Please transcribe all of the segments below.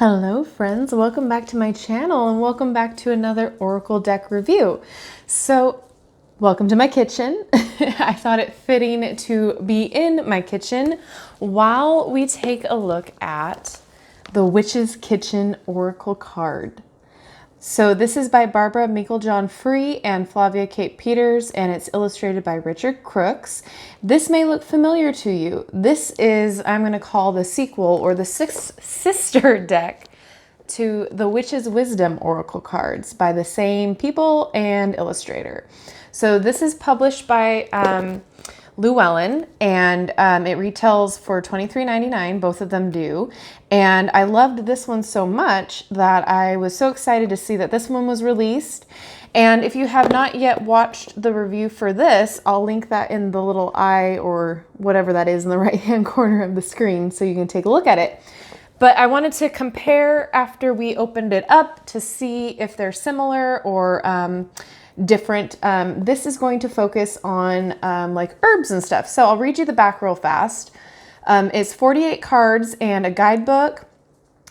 Hello friends, welcome back to my channel and welcome back to another Oracle deck review. So welcome to my kitchen. I thought it fitting to be in my kitchen while we take a look at the Witch's Kitchen Oracle card. So this is by Barbara Meiklejohn-Free and Flavia Peters, and it's illustrated by Richard Crookes. This may look familiar to you. This is, I'm going to call the sequel or the sister deck to the Witch's Wisdom Oracle cards by the same people and illustrator. So this is published by Llewellyn, and it retails for $23.99. Both of them do. And I loved this one so much that I was so excited to see that this one was released. And if you have not yet watched the review for this, I'll link that in the little eye or whatever that is in the right-hand corner of the screen so you can take a look at it. But I wanted to compare after we opened it up to see if they're similar or different. This is going to focus on like herbs and stuff. So I'll read you the back real fast. It's 48 cards and a guidebook.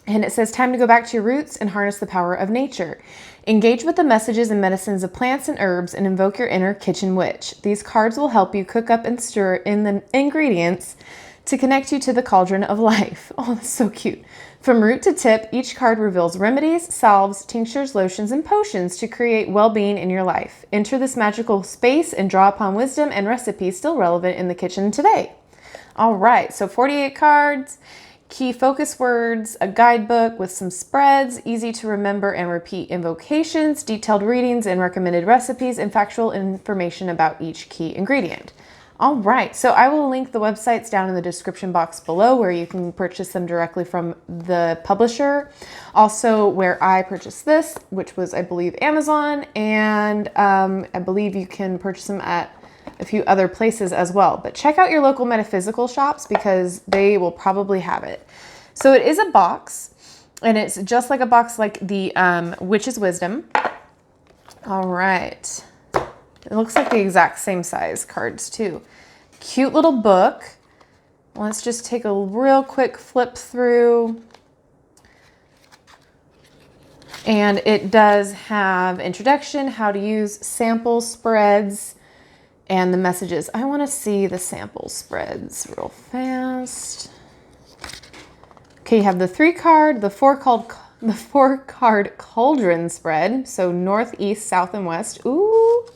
And it says, time to go back to your roots and harness the power of nature. Engage with the messages and medicines of plants and herbs and invoke your inner kitchen witch. These cards will help you cook up and stir in the ingredients to connect you to the cauldron of life. Oh, that's so cute. From root to tip, each card reveals remedies, salves, tinctures, lotions, and potions to create well-being in your life. Enter this magical space and draw upon wisdom and recipes still relevant in the kitchen today. All right, so 48 cards, key focus words, a guidebook with some spreads, easy to remember and repeat invocations, detailed readings and recommended recipes, and factual information about each key ingredient. All right, so I will link the websites down in the description box below where you can purchase them directly from the publisher. Also where I purchased this, which was, I believe, Amazon, and I believe you can purchase them at a few other places as well. But check out your local metaphysical shops because they will probably have it. So it is a box, and it's just like a box like the Witch's Wisdom. All right. It looks like the exact same size cards too. Cute little book. Let's just take a real quick flip through. And it does have introduction, how to use sample spreads, and the messages. I want to see the sample spreads real fast. Okay, you have the 3-card, the 4-card cauldron spread. So north, east, south, and west. Ooh.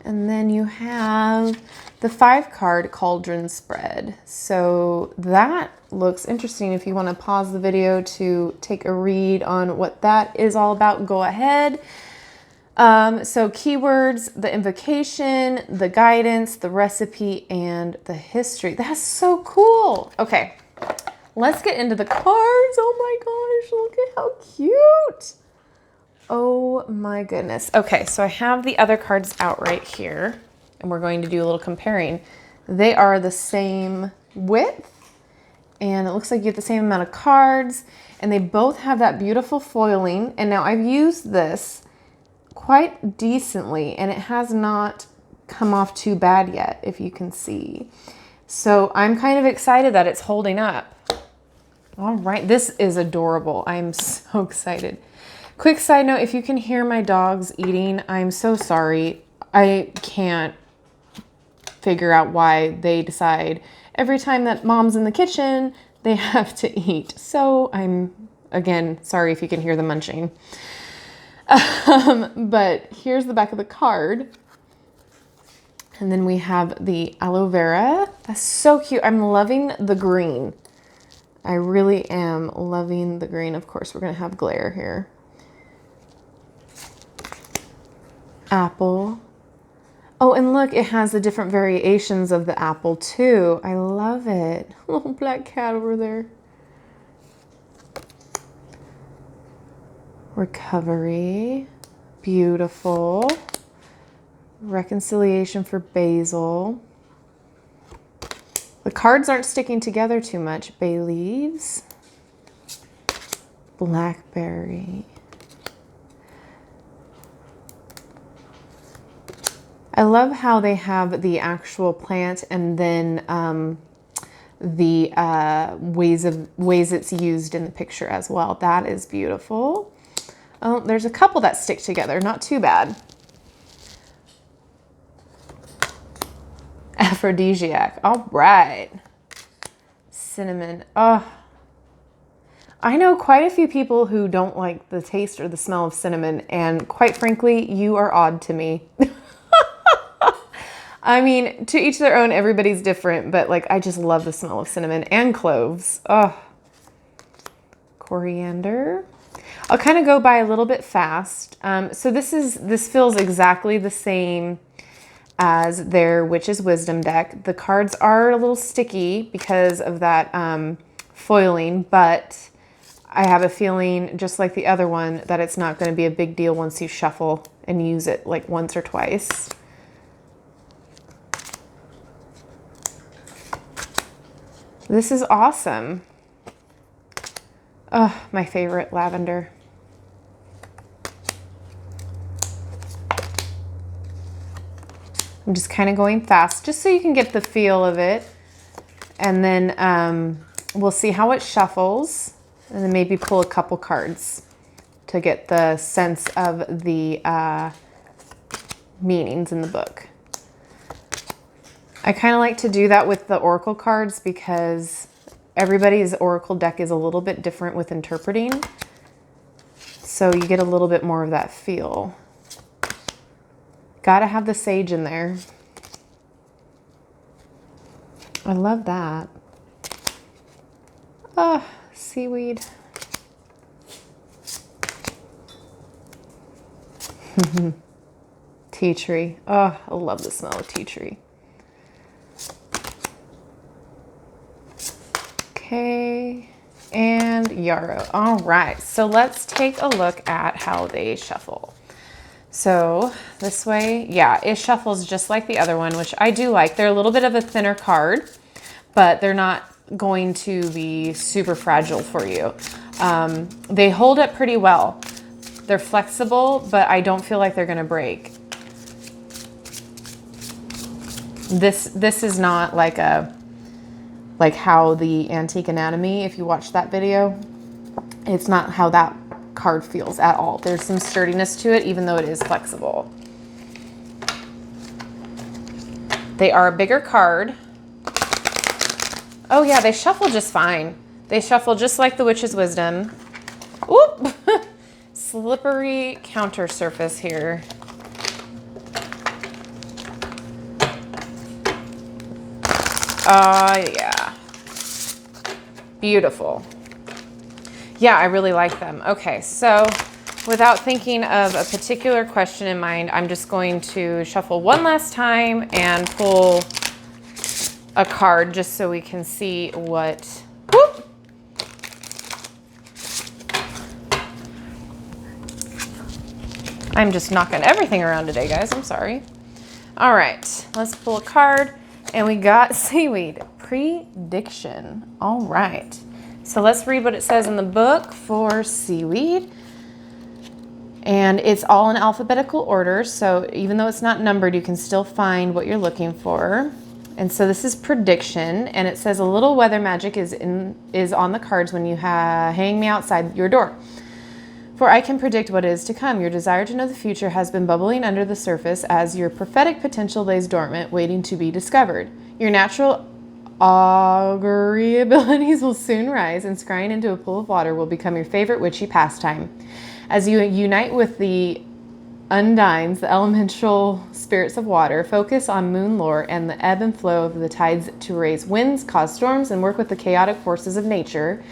And then you have the 5-card cauldron spread. So that looks interesting. If you want to pause the video to take a read on what that is all about, go ahead. So keywords, the invocation, the guidance, the recipe, and the history. That's so cool. Okay, let's get into the cards. Oh my gosh, look at how cute. Oh my goodness. Okay, so I have the other cards out right here, and we're going to do a little comparing. They are the same width, and it looks like you get the same amount of cards, and they both have that beautiful foiling. And now I've used this quite decently, and it has not come off too bad yet, if you can see. So I'm kind of excited that it's holding up. All right, this is adorable. I'm so excited. Quick side note, if you can hear my dogs eating, I'm so sorry. I can't figure out why they decide every time that mom's in the kitchen, they have to eat. So I'm, again, sorry if you can hear the munching. But here's the back of the card. And then we have the aloe vera. That's so cute. I'm loving the green. I really am loving the green. Of course, we're going to have glare here. Apple. Oh, and look, it has the different variations of the apple too. I love it. Little black cat over there. Recovery. Beautiful. Reconciliation for basil. The cards aren't sticking together too much. Bay leaves. Blackberry. I love how they have the actual plant and then the ways it's used in the picture as well. That is beautiful. Oh, there's a couple that stick together, not too bad. Aphrodisiac. All right. Cinnamon. Oh, I know quite a few people who don't like the taste or the smell of cinnamon, and quite frankly, you are odd to me. I mean, to each their own, everybody's different, but like I just love the smell of cinnamon and cloves. Oh. Coriander. I'll kind of go by a little bit fast. So this feels exactly the same as their Witch's Wisdom deck. The cards are a little sticky because of that foiling, but I have a feeling, just like the other one, that it's not going to be a big deal once you shuffle and use it like once or twice. This is awesome. Oh, my favorite, lavender. I'm just kind of going fast just so you can get the feel of it. And then we'll see how it shuffles, and then maybe pull a couple cards to get the sense of the meanings in the book. I kind of like to do that with the oracle cards because everybody's oracle deck is a little bit different with interpreting. So you get a little bit more of that feel. Gotta have the sage in there. I love that. Oh, seaweed. Tea tree. Oh, I love the smell of tea tree. Okay, and yarrow. All right, so let's take a look at how they shuffle. So this way, yeah, it shuffles just like the other one, which I do like. They're a little bit of a thinner card, but they're not going to be super fragile for you. They hold up pretty well. They're flexible, but I don't feel like they're gonna break. This is not like how the Antique Anatomy, if you watch that video, it's not how that card feels at all. There's some sturdiness to it, even though it is flexible. They are a bigger card. Oh yeah, they shuffle just fine. They shuffle just like the Witch's Wisdom. Oop! Slippery counter surface here. Yeah. Beautiful. Yeah, I really like them. Okay, so without thinking of a particular question in mind, I'm just going to shuffle one last time and pull a card just so we can see what... Whoop! I'm just knocking everything around today, guys. I'm sorry. All right, let's pull a card. And we got seaweed. Prediction. All right. So let's read what it says in the book for seaweed. And it's all in alphabetical order. So even though it's not numbered, you can still find what you're looking for. And so this is prediction. And it says a little weather magic is on the cards when you hang me outside your door. For I can predict what is to come. Your desire to know the future has been bubbling under the surface as your prophetic potential lays dormant, waiting to be discovered. Your natural augury abilities will soon rise, and scrying into a pool of water will become your favorite witchy pastime. As you unite with the undines, the elemental spirits of water, focus on moon lore and the ebb and flow of the tides to raise winds, cause storms, and work with the chaotic forces of nature,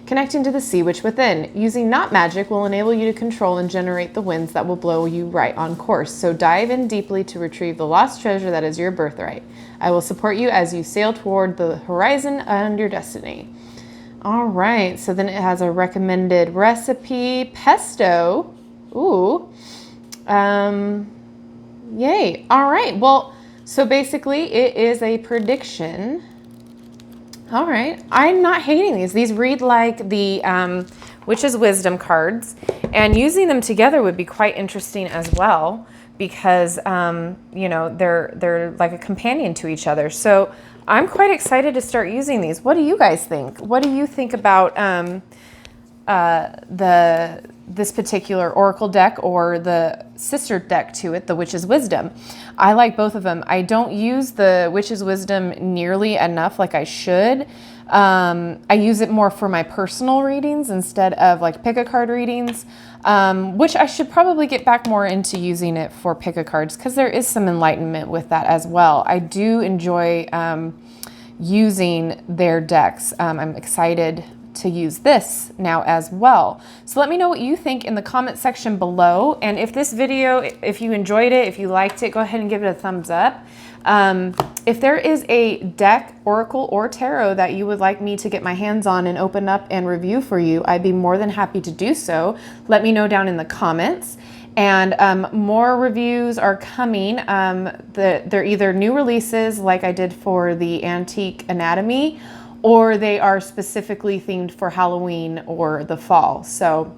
connecting to the sea witch within. Using not magic will enable you to control and generate the winds that will blow you right on course. So dive in deeply to retrieve the lost treasure that is your birthright. I will support you as you sail toward the horizon and your destiny. All right, so then it has a recommended recipe, pesto. Ooh, yay. All right, well, so basically it is a prediction. All right, I'm not hating these. These read like the Witch's Wisdom cards, and using them together would be quite interesting as well, because, you know, they're like a companion to each other. So I'm quite excited to start using these. What do you guys think? What do you think about this particular oracle deck or the sister deck to it, the Witch's Wisdom? I like both of them. I don't use the Witch's Wisdom nearly enough like I should. I use it more for my personal readings instead of like pick a card readings, which I should probably get back more into using it for pick a cards because there is some enlightenment with that as well. I do enjoy using their decks. I'm excited to use this now as well. So let me know what you think in the comment section below. And if this video, if you enjoyed it, if you liked it, go ahead and give it a thumbs up. If there is a deck, oracle, or tarot that you would like me to get my hands on and open up and review for you, I'd be more than happy to do so. Let me know down in the comments. And more reviews are coming. They're either new releases like I did for the Antique Anatomy, or they are specifically themed for Halloween or the fall. So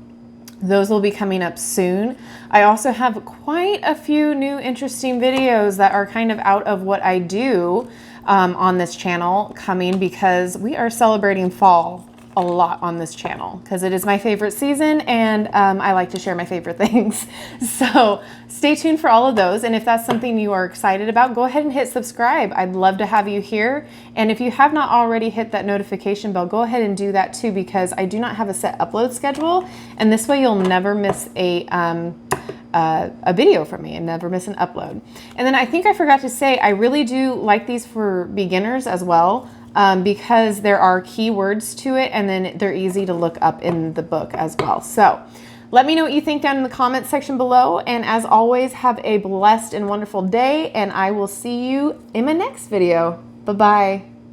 those will be coming up soon. I also have quite a few new interesting videos that are kind of out of what I do on this channel coming, because we are celebrating fall a lot on this channel because it is my favorite season, and I like to share my favorite things. So stay tuned for all of those. And if that's something you are excited about, go ahead and hit subscribe. I'd love to have you here. And if you have not already hit that notification bell, go ahead and do that too, because I do not have a set upload schedule. And this way you'll never miss a video from me and never miss an upload. And then I think I forgot to say, I really do like these for beginners as well. Because there are keywords to it, and then they're easy to look up in the book as well. So let me know what you think down in the comment section below. And as always, have a blessed and wonderful day, and I will see you in my next video. Bye-bye.